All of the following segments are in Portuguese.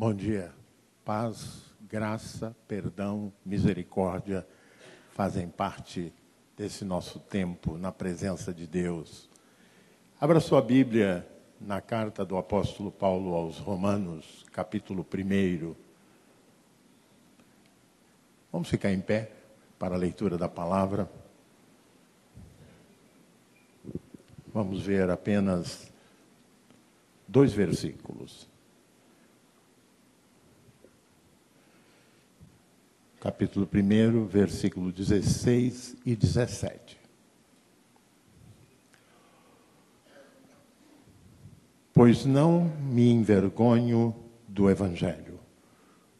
Bom dia. Paz, graça, perdão, misericórdia fazem parte desse nosso tempo na presença de Deus. Abra sua Bíblia na carta do apóstolo Paulo aos Romanos, capítulo 1. Vamos ficar em pé para a leitura da palavra. Vamos ver apenas 2 versículos. Capítulo 1, versículo 16 e 17. Pois não me envergonho do Evangelho,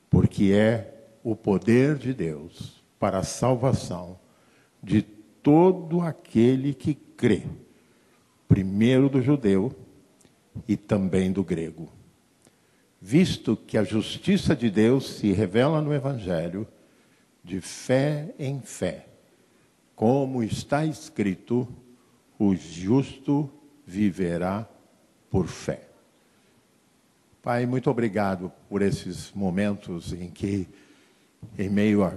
porque é o poder de Deus para a salvação de todo aquele que crê, primeiro do judeu e também do grego. Visto que a justiça de Deus se revela no Evangelho, de fé em fé, como está escrito, o justo viverá por fé. Pai, muito obrigado por esses momentos em que, em meio à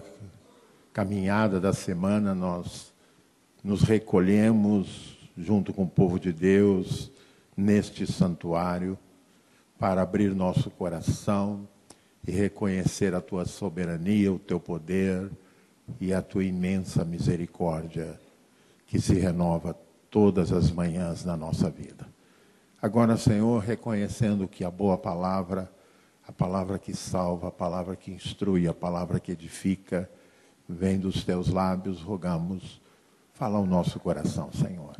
caminhada da semana, nós nos recolhemos junto com o povo de Deus neste santuário para abrir nosso coração e reconhecer a tua soberania, o teu poder e a tua imensa misericórdia que se renova todas as manhãs na nossa vida. Agora, Senhor, reconhecendo que a boa palavra, a palavra que salva, a palavra que instrui, a palavra que edifica, vem dos teus lábios, rogamos, fala ao nosso coração, Senhor.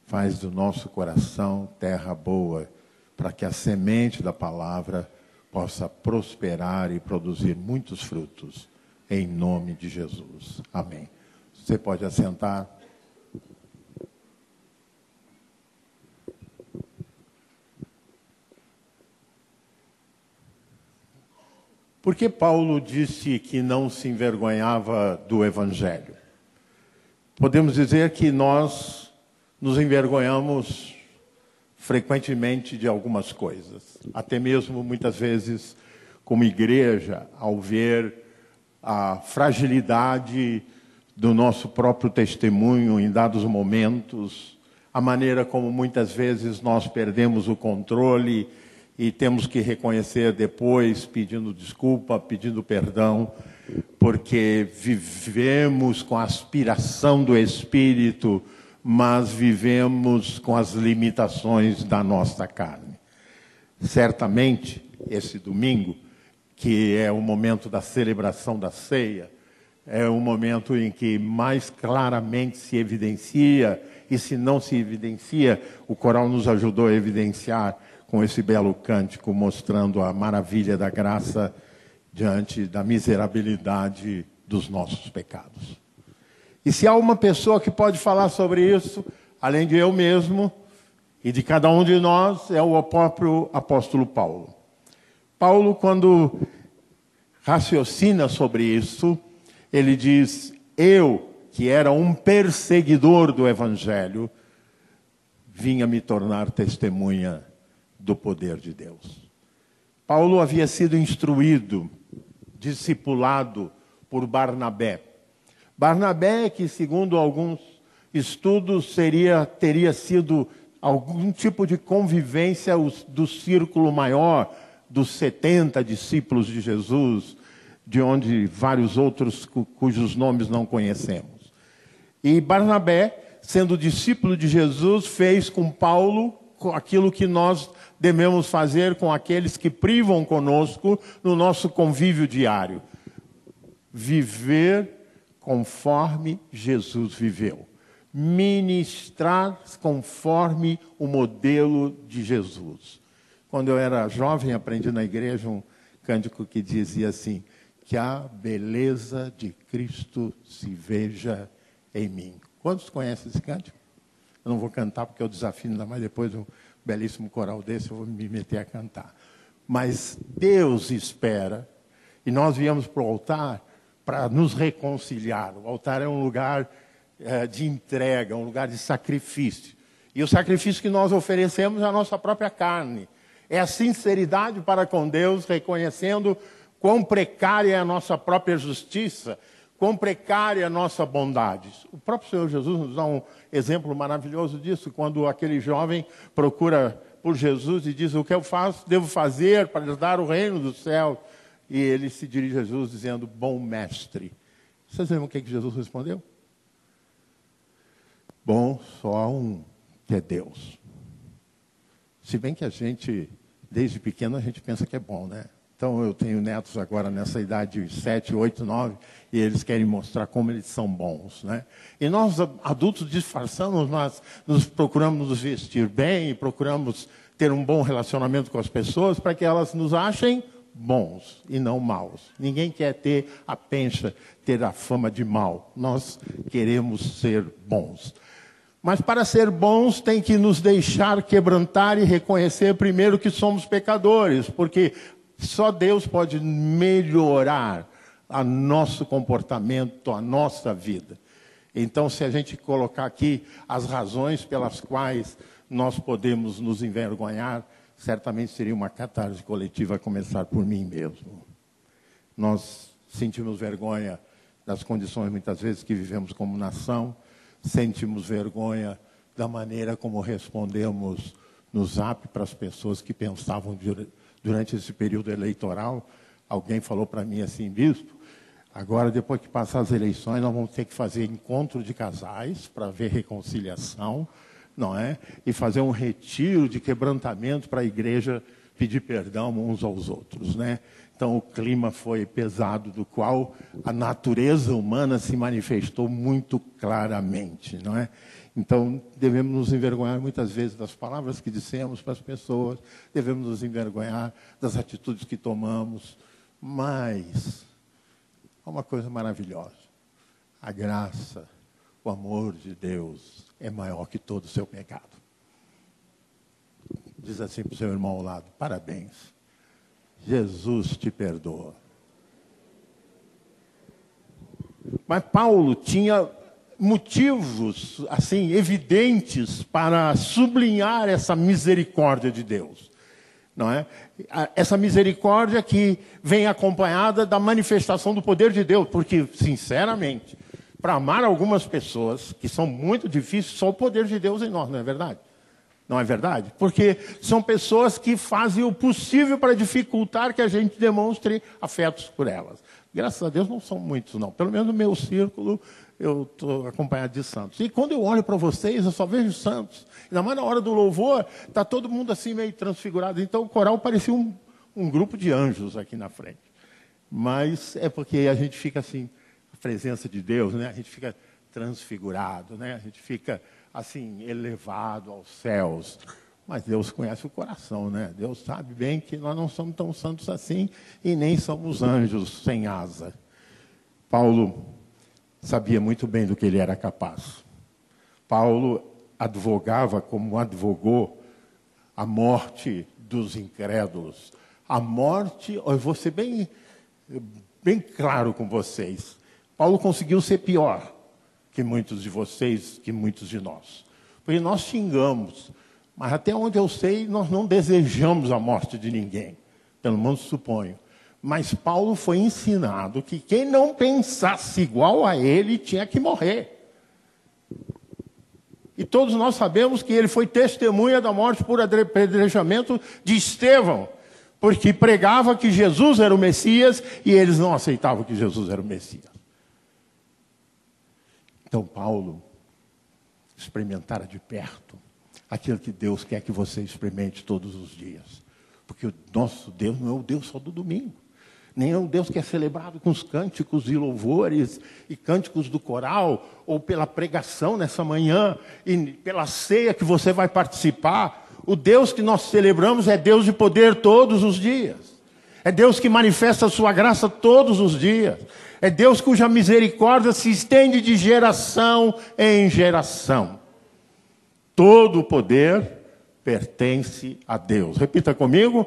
Faz do nosso coração terra boa, para que a semente da palavra possa prosperar e produzir muitos frutos, em nome de Jesus. Amém. Você pode assentar. Por que Paulo disse que não se envergonhava do Evangelho? Podemos dizer que nós nos envergonhamos frequentemente de algumas coisas. Até mesmo, muitas vezes, como igreja, ao ver a fragilidade do nosso próprio testemunho em dados momentos, a maneira como muitas vezes nós perdemos o controle e temos que reconhecer depois, pedindo desculpa, pedindo perdão, porque vivemos com a aspiração do Espírito, mas vivemos com as limitações da nossa carne. Certamente, esse domingo, que é o momento da celebração da ceia, é o momento em que mais claramente se evidencia, e se não se evidencia, o coral nos ajudou a evidenciar com esse belo cântico, mostrando a maravilha da graça diante da miserabilidade dos nossos pecados. E se há uma pessoa que pode falar sobre isso, além de eu mesmo e de cada um de nós, é o próprio apóstolo Paulo. Paulo, quando raciocina sobre isso, ele diz: eu, que era um perseguidor do Evangelho, vinha me tornar testemunha do poder de Deus. Paulo havia sido instruído, discipulado por Barnabé. Barnabé, que segundo alguns estudos teria sido algum tipo de convivência do círculo maior dos 70 discípulos de Jesus, de onde vários outros cujos nomes não conhecemos. E Barnabé, sendo discípulo de Jesus, fez com Paulo aquilo que nós devemos fazer com aqueles que privam conosco no nosso convívio diário. Viver conforme Jesus viveu. Ministrar conforme o modelo de Jesus. Quando eu era jovem, aprendi na igreja um cântico que dizia assim: que a beleza de Cristo se veja em mim. Quantos conhecem esse cântico? Eu não vou cantar porque eu desafio, ainda mais depois de um belíssimo coral desse, eu vou me meter a cantar. Mas Deus espera, e nós viemos para o altar para nos reconciliar. O altar é um lugar de entrega, um lugar de sacrifício. E o sacrifício que nós oferecemos é a nossa própria carne. É a sinceridade para com Deus, reconhecendo quão precária é a nossa própria justiça, quão precária é a nossa bondade. O próprio Senhor Jesus nos dá um exemplo maravilhoso disso, quando aquele jovem procura por Jesus e diz: o que eu devo fazer para herdar o reino do céu? E ele se dirige a Jesus dizendo: bom mestre. Vocês lembram o que Jesus respondeu? Bom, só um, que é Deus. Se bem que a gente, desde pequeno, a gente pensa que é bom, né? Então, eu tenho netos agora nessa idade de 7, 8, 9, e eles querem mostrar como eles são bons, né? E nós, adultos, disfarçamos, mas procuramos nos vestir bem, procuramos ter um bom relacionamento com as pessoas para que elas nos achem bons e não maus. Ninguém quer ter a pencha, ter a fama de mal. Nós queremos ser bons. Mas para ser bons tem que nos deixar quebrantar e reconhecer primeiro que somos pecadores, porque só Deus pode melhorar o nosso comportamento, a nossa vida. Então, se a gente colocar aqui as razões pelas quais nós podemos nos envergonhar, certamente seria uma catarse coletiva, a começar por mim mesmo. Nós sentimos vergonha das condições, muitas vezes, que vivemos como nação, sentimos vergonha da maneira como respondemos no Zap para as pessoas que pensavam durante esse período eleitoral. Alguém falou para mim assim: bispo, agora depois que passar as eleições nós vamos ter que fazer encontro de casais para ver reconciliação, não é? E fazer um retiro de quebrantamento para a igreja pedir perdão uns aos outros, né? Então o clima foi pesado, do qual a natureza humana se manifestou muito claramente, não é? Então devemos nos envergonhar muitas vezes das palavras que dissemos para as pessoas, devemos nos envergonhar das atitudes que tomamos, mas há uma coisa maravilhosa: a graça, o amor de Deus é maior que todo o seu pecado. Diz assim para o seu irmão ao lado: parabéns, Jesus te perdoa. Mas Paulo tinha motivos assim evidentes para sublinhar essa misericórdia de Deus, não é? Essa misericórdia que vem acompanhada da manifestação do poder de Deus, porque, sinceramente, para amar algumas pessoas que são muito difíceis, só o poder de Deus em nós, não é verdade? Não é verdade? Porque são pessoas que fazem o possível para dificultar que a gente demonstre afetos por elas. Graças a Deus não são muitos, não. Pelo menos no meu círculo eu estou acompanhado de santos. E quando eu olho para vocês, eu só vejo santos. Ainda mais na hora do louvor, está todo mundo assim meio transfigurado. Então o coral parecia um grupo de anjos aqui na frente. Mas é porque a gente fica assim, a presença de Deus, né? A gente fica transfigurado, né? A gente fica assim, elevado aos céus. Mas Deus conhece o coração, né? Deus sabe bem que nós não somos tão santos assim e nem somos anjos sem asa. Paulo sabia muito bem do que ele era capaz. Paulo advogava, como advogou, a morte dos incrédulos. A morte, eu vou ser bem claro com vocês. Paulo conseguiu ser pior que muitos de vocês, que muitos de nós. Porque nós xingamos, mas até onde eu sei, nós não desejamos a morte de ninguém. Pelo menos suponho. Mas Paulo foi ensinado que quem não pensasse igual a ele tinha que morrer. E todos nós sabemos que ele foi testemunha da morte por apedrejamento de Estevão, porque pregava que Jesus era o Messias e eles não aceitavam que Jesus era o Messias. Então Paulo experimentara de perto aquilo que Deus quer que você experimente todos os dias. Porque o nosso Deus não é o Deus só do domingo. Nem é o Deus que é celebrado com os cânticos e louvores e cânticos do coral, ou pela pregação nessa manhã, e pela ceia que você vai participar. O Deus que nós celebramos é Deus de poder todos os dias. É Deus que manifesta a sua graça todos os dias. É Deus cuja misericórdia se estende de geração em geração. Todo o poder pertence a Deus. Repita comigo: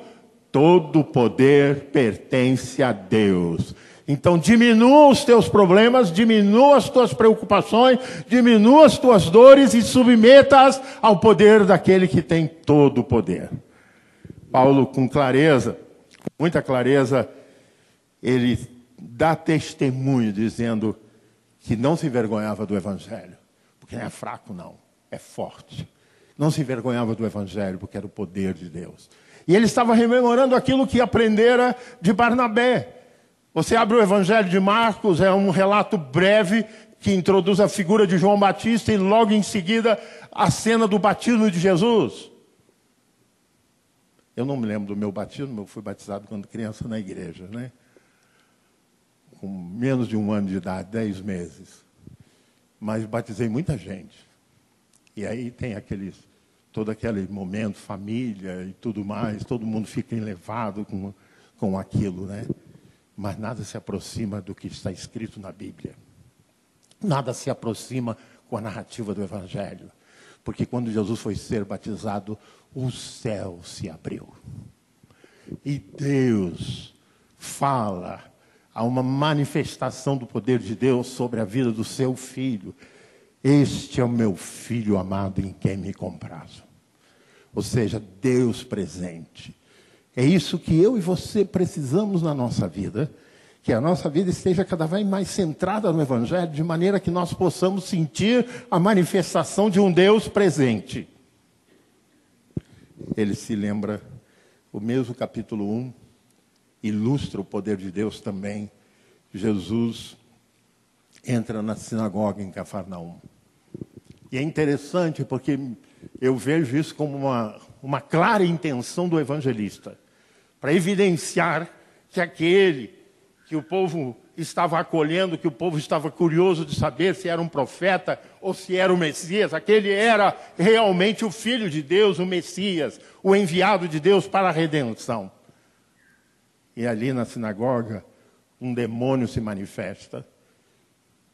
todo o poder pertence a Deus. Então diminua os teus problemas, diminua as tuas preocupações, diminua as tuas dores e submeta-as ao poder daquele que tem todo o poder. Paulo, com clareza, muita clareza, ele dá testemunho dizendo que não se envergonhava do Evangelho, porque não é fraco não, é forte. Não se envergonhava do Evangelho, porque era o poder de Deus. E ele estava rememorando aquilo que aprendera de Barnabé. Você abre o Evangelho de Marcos, é um relato breve que introduz a figura de João Batista e logo em seguida a cena do batismo de Jesus. Eu não me lembro do meu batismo, eu fui batizado quando criança na igreja, né? Com menos de 1 ano de idade, 10 meses. Mas batizei muita gente. E aí tem todo aquele momento, família e tudo mais, todo mundo fica enlevado com aquilo, né? Mas nada se aproxima do que está escrito na Bíblia. Nada se aproxima com a narrativa do Evangelho. Porque quando Jesus foi ser batizado, o céu se abriu. E Deus fala, há uma manifestação do poder de Deus sobre a vida do seu filho. Este é o meu filho amado em quem me comprazo. Ou seja, Deus presente. É isso que eu e você precisamos na nossa vida, que a nossa vida esteja cada vez mais centrada no Evangelho, de maneira que nós possamos sentir a manifestação de um Deus presente. Ele se lembra, o mesmo capítulo 1, ilustra o poder de Deus também. Jesus entra na sinagoga em Cafarnaum. E é interessante porque eu vejo isso como uma clara intenção do evangelista, para evidenciar que aquele que o povo estava acolhendo, que o povo estava curioso de saber se era um profeta ou se era o Messias, aquele era realmente o Filho de Deus, o Messias, o enviado de Deus para a redenção. E ali na sinagoga, um demônio se manifesta.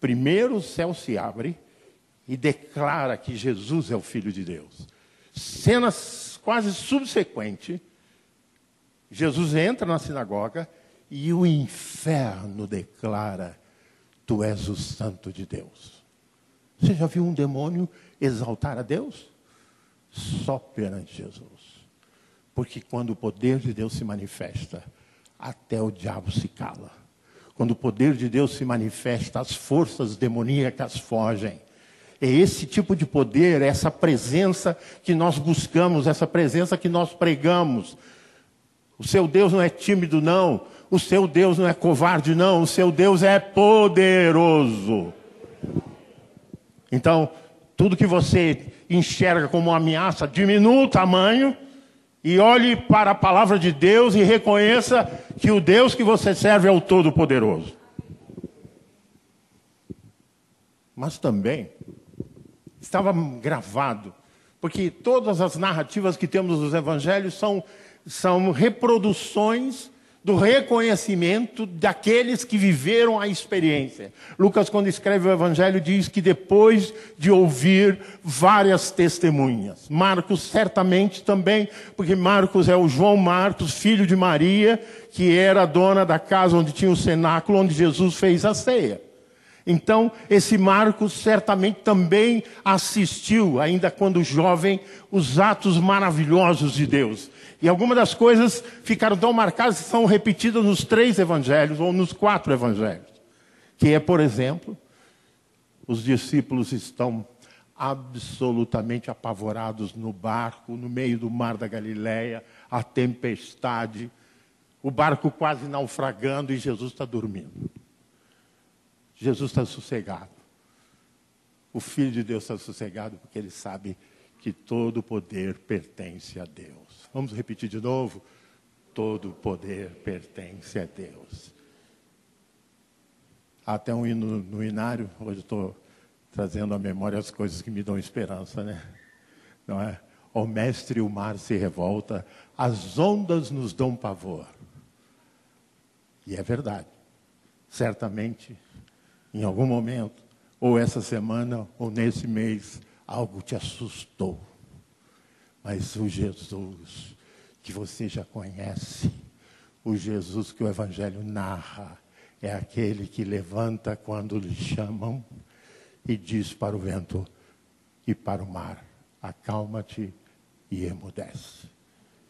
Primeiro o céu se abre e declara que Jesus é o Filho de Deus. Cena quase subsequente, Jesus entra na sinagoga e o inferno declara: tu és o Santo de Deus. Você já viu um demônio exaltar a Deus? Só perante Jesus. Porque quando o poder de Deus se manifesta, até o diabo se cala. Quando o poder de Deus se manifesta, as forças demoníacas fogem. É esse tipo de poder, essa presença que nós buscamos, essa presença que nós pregamos. O seu Deus não é tímido, não. O seu Deus não é covarde, não. O seu Deus é poderoso. Então, tudo que você enxerga como uma ameaça, diminua o tamanho e olhe para a palavra de Deus e reconheça que o Deus que você serve é o Todo-Poderoso. Mas também estava gravado, porque todas as narrativas que temos nos evangelhos são reproduções do reconhecimento daqueles que viveram a experiência. Lucas, quando escreve o evangelho, diz que depois de ouvir várias testemunhas. Marcos, certamente também, porque Marcos é o João Marcos, filho de Maria, que era a dona da casa onde tinha o cenáculo, onde Jesus fez a ceia. Então, esse Marcos certamente também assistiu, ainda quando jovem, os atos maravilhosos de Deus. E algumas das coisas ficaram tão marcadas que são repetidas nos 3 evangelhos, ou nos 4 evangelhos. Que é, por exemplo, os discípulos estão absolutamente apavorados no barco, no meio do mar da Galileia, a tempestade, o barco quase naufragando e Jesus está dormindo. Jesus está sossegado. O Filho de Deus está sossegado porque ele sabe que todo o poder pertence a Deus. Vamos repetir de novo? Todo o poder pertence a Deus. Há até um hino no inário, hoje estou trazendo à memória as coisas que me dão esperança, né? Não é? Ó mestre, o mar se revolta, as ondas nos dão pavor. E é verdade. Certamente, em algum momento, ou essa semana, ou nesse mês, algo te assustou. Mas o Jesus que você já conhece, o Jesus que o Evangelho narra, é aquele que levanta quando lhe chamam e diz para o vento e para o mar: acalma-te e emudece.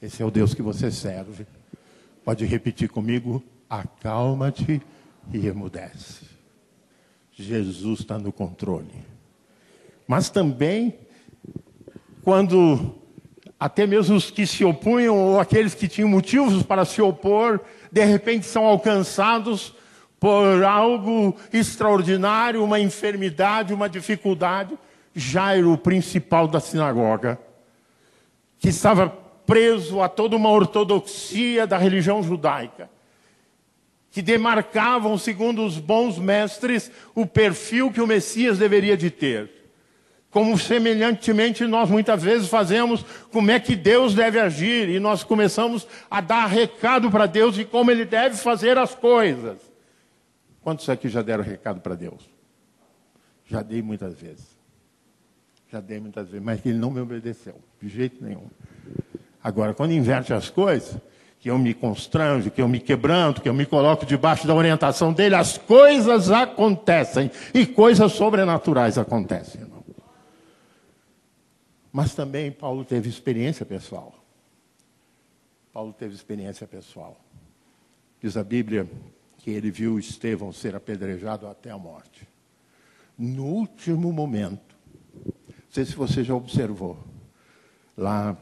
Esse é o Deus que você serve. Pode repetir comigo: acalma-te e emudece. Jesus está no controle. Mas também, quando até mesmo os que se opunham, ou aqueles que tinham motivos para se opor, de repente são alcançados por algo extraordinário, uma enfermidade, uma dificuldade. Jairo, o principal da sinagoga, que estava preso a toda uma ortodoxia da religião judaica, que demarcavam, segundo os bons mestres, o perfil que o Messias deveria de ter. Como semelhantemente nós muitas vezes fazemos, como é que Deus deve agir, e nós começamos a dar recado para Deus de como Ele deve fazer as coisas. Quantos aqui já deram recado para Deus? Já dei muitas vezes. Mas Ele não me obedeceu, de jeito nenhum. Agora, quando inverte as coisas, que eu me constranjo, que eu me quebranto, que eu me coloco debaixo da orientação dele, as coisas acontecem, e coisas sobrenaturais acontecem, irmão. Mas também Paulo teve experiência pessoal. Diz a Bíblia que ele viu Estevão ser apedrejado até a morte. No último momento, não sei se você já observou, lá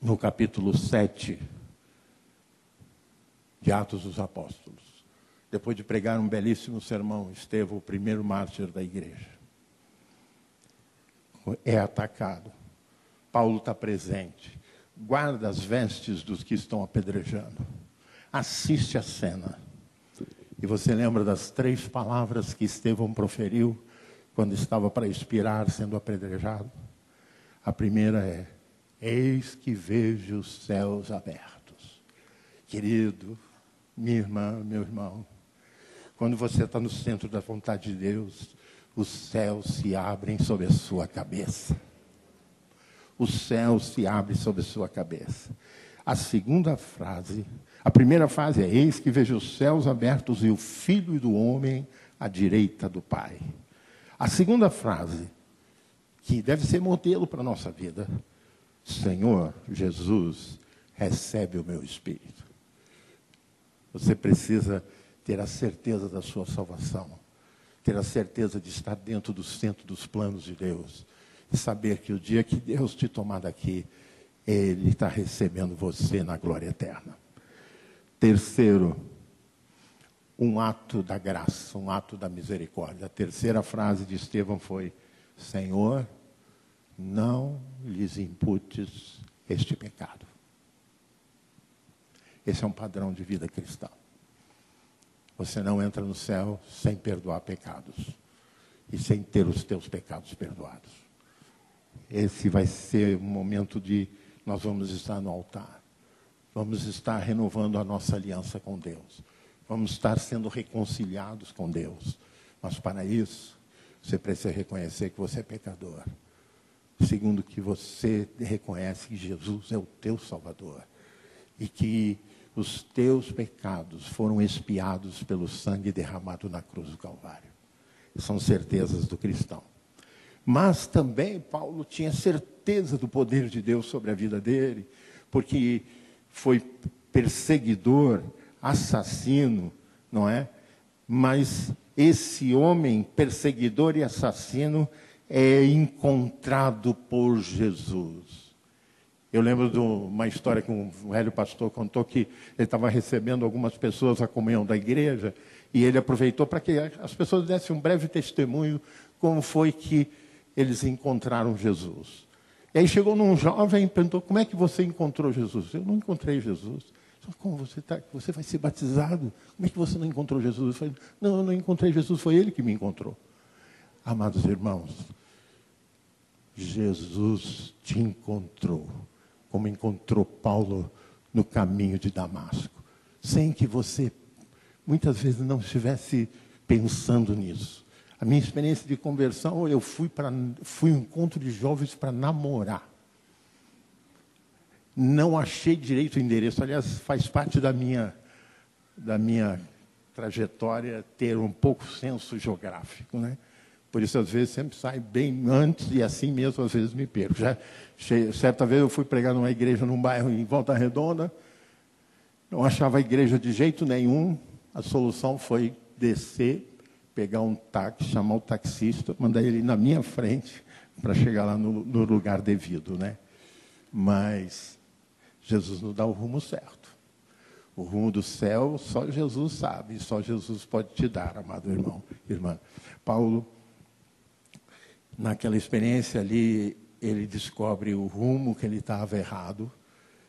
no capítulo 7 de Atos dos Apóstolos, depois de pregar um belíssimo sermão, Estevão, o primeiro mártir da igreja, é atacado. Paulo está presente, guarda as vestes dos que estão apedrejando, assiste a cena. E você lembra das 3 palavras que Estevão proferiu quando estava para expirar, sendo apedrejado? A primeira é: eis que vejo os céus abertos. Querido, minha irmã, meu irmão, quando você está no centro da vontade de Deus, os céus se abrem sobre a sua cabeça. Os céus se abrem sobre a sua cabeça. A primeira frase é: eis que vejo os céus abertos e o Filho do Homem à direita do Pai. A segunda frase, que deve ser modelo para a nossa vida: Senhor Jesus, recebe o meu espírito. Você precisa ter a certeza da sua salvação, ter a certeza de estar dentro do centro dos planos de Deus, e saber que o dia que Deus te tomar daqui, Ele está recebendo você na glória eterna. Terceiro, um ato da graça, um ato da misericórdia. A terceira frase de Estevão foi: Senhor, não lhes imputes este pecado. Esse é um padrão de vida cristã. Você não entra no céu sem perdoar pecados e sem ter os teus pecados perdoados. Esse vai ser um momento de nós vamos estar no altar. Vamos estar renovando a nossa aliança com Deus. Vamos estar sendo reconciliados com Deus. Mas para isso, você precisa reconhecer que você é pecador. Segundo, que você reconhece que Jesus é o teu Salvador. E que os teus pecados foram expiados pelo sangue derramado na cruz do Calvário. São certezas do cristão. Mas também Paulo tinha certeza do poder de Deus sobre a vida dele, porque foi perseguidor, assassino, não é? Mas esse homem perseguidor e assassino é encontrado por Jesus. Eu lembro de uma história que um velho pastor contou, que ele estava recebendo algumas pessoas à comunhão da igreja, e ele aproveitou para que as pessoas dessem um breve testemunho como foi que eles encontraram Jesus. E aí chegou num jovem e perguntou: como é que você encontrou Jesus? Eu não encontrei Jesus. Como você vai ser batizado? Como é que você não encontrou Jesus? Eu falei: não, eu não encontrei Jesus, foi Ele que me encontrou. Amados irmãos, Jesus te encontrou, como encontrou Paulo no caminho de Damasco, sem que você muitas vezes não estivesse pensando nisso. A minha experiência de conversão, eu fui um encontro de jovens para namorar. Não achei direito o endereço. Aliás, faz parte da minha trajetória ter um pouco senso geográfico, né? Por isso, às vezes, sempre saio bem antes e assim mesmo, às vezes, me perco. Certa vez eu fui pregar numa igreja num bairro em Volta Redonda, não achava a igreja de jeito nenhum. A solução foi descer, pegar um táxi, chamar o taxista, mandar ele na minha frente para chegar lá no lugar devido, né? Mas Jesus nos dá o rumo certo. O rumo do céu só Jesus sabe, só Jesus pode te dar, amado irmão, irmã. Paulo, naquela experiência ali, ele descobre o rumo que ele estava errado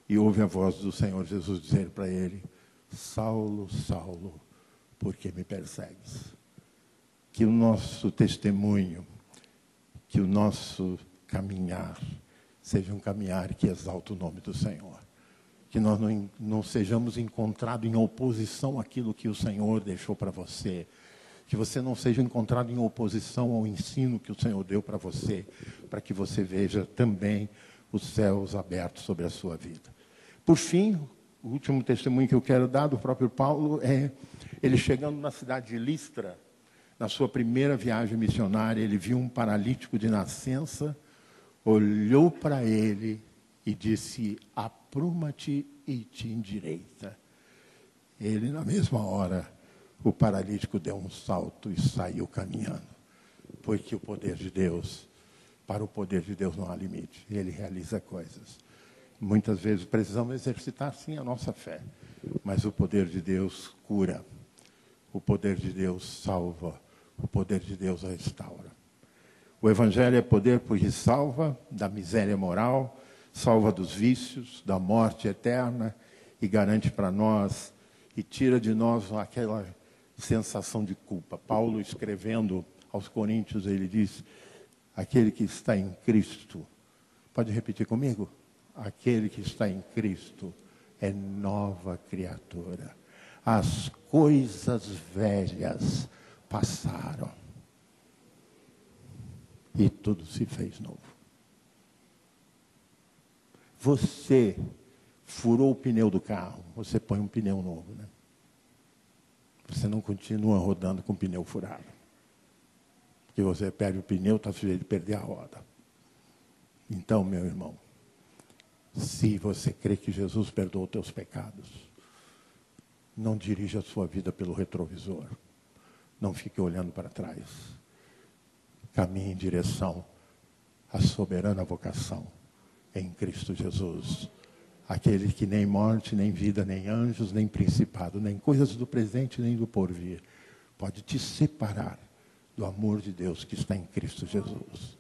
e ouve a voz do Senhor Jesus dizer para ele: Saulo, Saulo, por que me persegues? Que o nosso testemunho, que o nosso caminhar seja um caminhar que exalta o nome do Senhor. Que nós não sejamos encontrados em oposição àquilo que o Senhor deixou para você. Que você não seja encontrado em oposição ao ensino que o Senhor deu para você, para que você veja também os céus abertos sobre a sua vida. Por fim, o último testemunho que eu quero dar do próprio Paulo é ele chegando na cidade de Listra, na sua primeira viagem missionária, ele viu um paralítico de nascença, olhou para ele e disse: apruma-te e te endireita. Ele, na mesma hora, o paralítico deu um salto e saiu caminhando. Porque o poder de Deus, para o poder de Deus não há limite. Ele realiza coisas. Muitas vezes precisamos exercitar, sim, a nossa fé. Mas o poder de Deus cura. O poder de Deus salva. O poder de Deus restaura. O Evangelho é poder porque salva da miséria moral, salva dos vícios, da morte eterna e garante para nós e tira de nós aquela sensação de culpa. Paulo, escrevendo aos Coríntios, ele diz: aquele que está em Cristo, pode repetir comigo? Aquele que está em Cristo é nova criatura. As coisas velhas passaram e tudo se fez novo. Você furou o pneu do carro, você põe um pneu novo, né? Você não continua rodando com o pneu furado. Porque você perde o pneu, está sujeito de perder a roda. Então, meu irmão, se você crê que Jesus perdoou os teus pecados, não dirija a sua vida pelo retrovisor. Não fique olhando para trás. Caminhe em direção à soberana vocação em Cristo Jesus. Aquele que nem morte, nem vida, nem anjos, nem principado, nem coisas do presente, nem do porvir, pode te separar do amor de Deus que está em Cristo Jesus.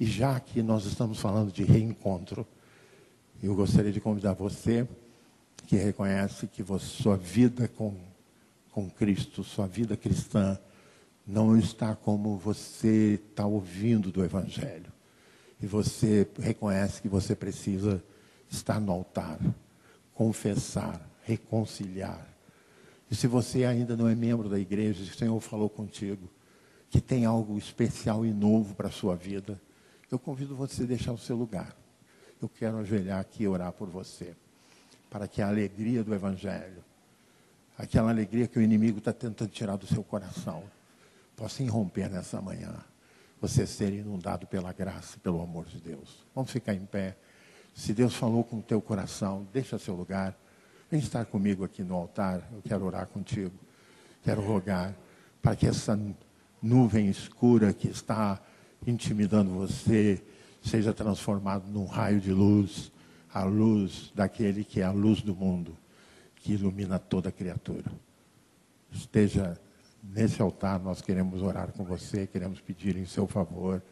E já que nós estamos falando de reencontro, eu gostaria de convidar você que reconhece que sua vida com Cristo, sua vida cristã, não está como você está ouvindo do Evangelho. E você reconhece que você precisa estar no altar, confessar, reconciliar. E se você ainda não é membro da igreja, se o Senhor falou contigo, que tem algo especial e novo para a sua vida, eu convido você a deixar o seu lugar. Eu quero ajoelhar aqui e orar por você, para que a alegria do Evangelho, aquela alegria que o inimigo está tentando tirar do seu coração, possa irromper nessa manhã. Você ser inundado pela graça e pelo amor de Deus. Vamos ficar em pé. Se Deus falou com o teu coração, deixa seu lugar. Vem estar comigo aqui no altar. Eu quero orar contigo. Quero rogar para que essa nuvem escura que está intimidando você seja transformada num raio de luz, a luz daquele que é a luz do mundo, que ilumina toda criatura. Esteja nesse altar, nós queremos orar com você, queremos pedir em seu favor,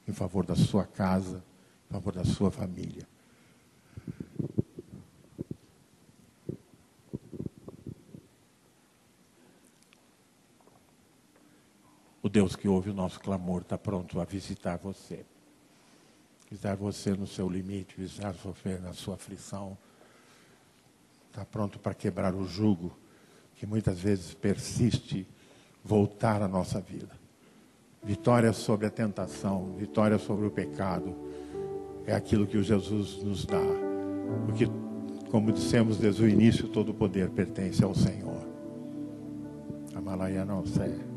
em favor da sua casa, em favor da sua família. O Deus que ouve o nosso clamor está pronto a visitar você. Visitar você no seu limite, visitar você na sua aflição. Está pronto para quebrar o jugo que muitas vezes persiste voltar à nossa vida. Vitória sobre a tentação, vitória sobre o pecado, é aquilo que o Jesus nos dá. Porque, como dissemos desde o início, todo o poder pertence ao Senhor. Amalaya não sei.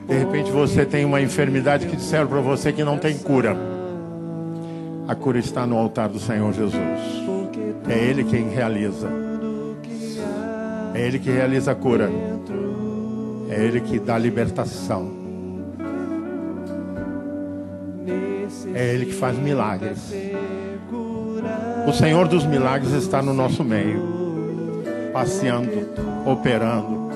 De repente você tem uma enfermidade que disseram para você que não tem cura. A cura está no altar do Senhor Jesus. É Ele quem realiza. É Ele que realiza a cura. É Ele que dá a libertação. É Ele que faz milagres. O Senhor dos milagres está no nosso meio, passeando, operando.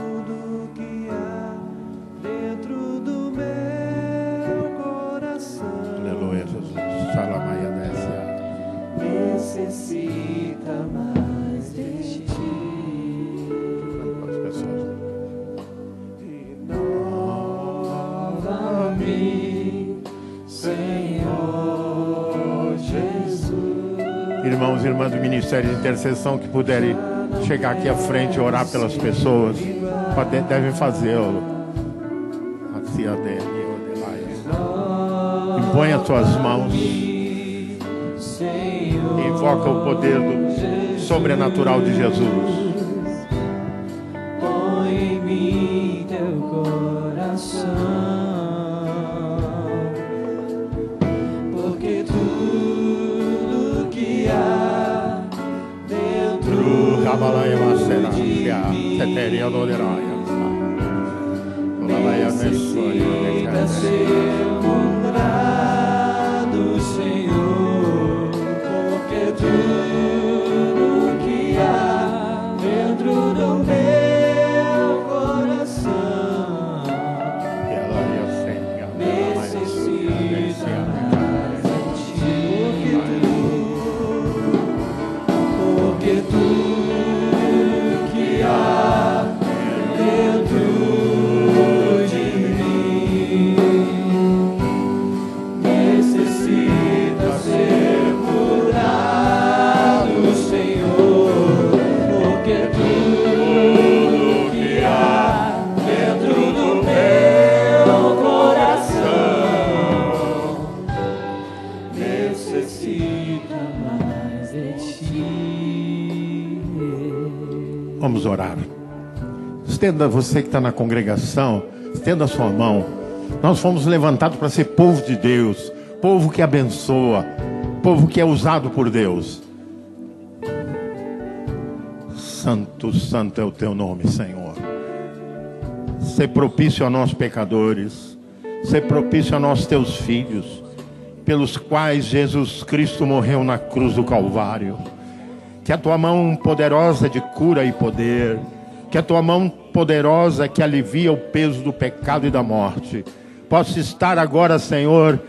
Aleluia, Jesus. Salamaia desce. Necessita mais de ti. As pessoas. Renova-me, Senhor Jesus. Irmãos e irmãs do Ministério de Intercessão que puderem chegar aqui à frente e orar pelas pessoas, devem fazê-lo. Impõe as suas mãos. Invoca o poder do sobrenatural de Jesus. Põe em mim teu coração, porque tudo que há dentro de mim necessita ser curado, Senhor, porque tudo que há dentro do meu coração necessita mais de ti, porque tudo que há dentro de mim necessita ser curado, Senhor, porque tudo que há dentro do meu coração necessita mais de ti. Vamos orar. Estenda, você que está na congregação, estenda a sua mão. Nós fomos levantados para ser povo de Deus, povo que abençoa, povo que é usado por Deus. Santo, santo é o teu nome, Senhor. Ser propício a nós pecadores, ser propício a nós teus filhos, pelos quais Jesus Cristo morreu na cruz do Calvário. Que a tua mão poderosa de cura e poder, que a tua mão poderosa que alivia o peso do pecado e da morte, possa estar agora, Senhor,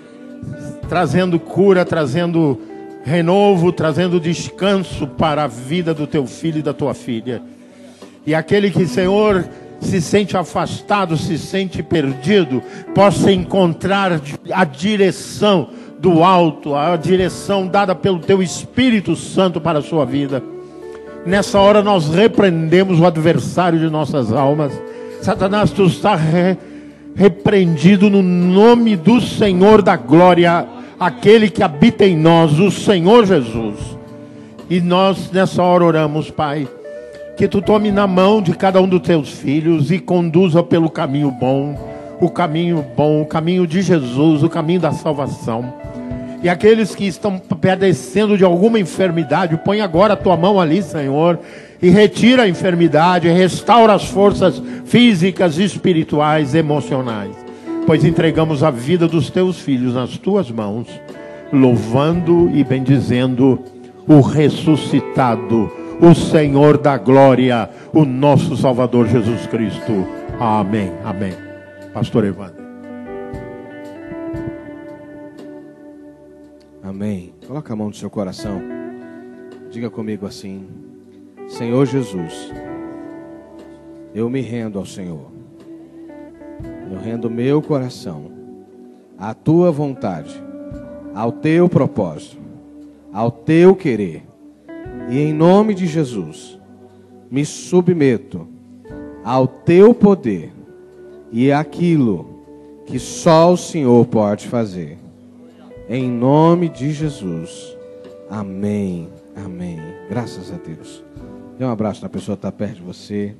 trazendo cura, trazendo renovo, trazendo descanso para a vida do teu filho e da tua filha. E aquele que, Senhor, se sente afastado, se sente perdido, possa encontrar a direção do alto, a direção dada pelo teu Espírito Santo para a sua vida. Nessa hora nós repreendemos o adversário de nossas almas. Satanás, tu está repreendido no nome do Senhor da glória, aquele que habita em nós, o Senhor Jesus. E nós nessa hora oramos, Pai, que tu tome na mão de cada um dos teus filhos e conduza pelo caminho bom, o caminho de Jesus, o caminho da salvação. E aqueles que estão padecendo de alguma enfermidade, põe agora a tua mão ali, Senhor, e retira a enfermidade, restaura as forças físicas, espirituais, emocionais. Pois entregamos a vida dos teus filhos nas tuas mãos, louvando e bendizendo o ressuscitado, o Senhor da glória, o nosso Salvador Jesus Cristo. Amém, amém. Pastor Evandro. Amém. Coloca a mão no seu coração. Diga comigo assim: Senhor Jesus, eu me rendo ao Senhor. Eu rendo meu coração à tua vontade, ao teu propósito, ao teu querer. E em nome de Jesus, me submeto ao teu poder e àquilo que só o Senhor pode fazer. Em nome de Jesus. Amém. Amém. Graças a Deus. Dê um abraço na pessoa que está perto de você.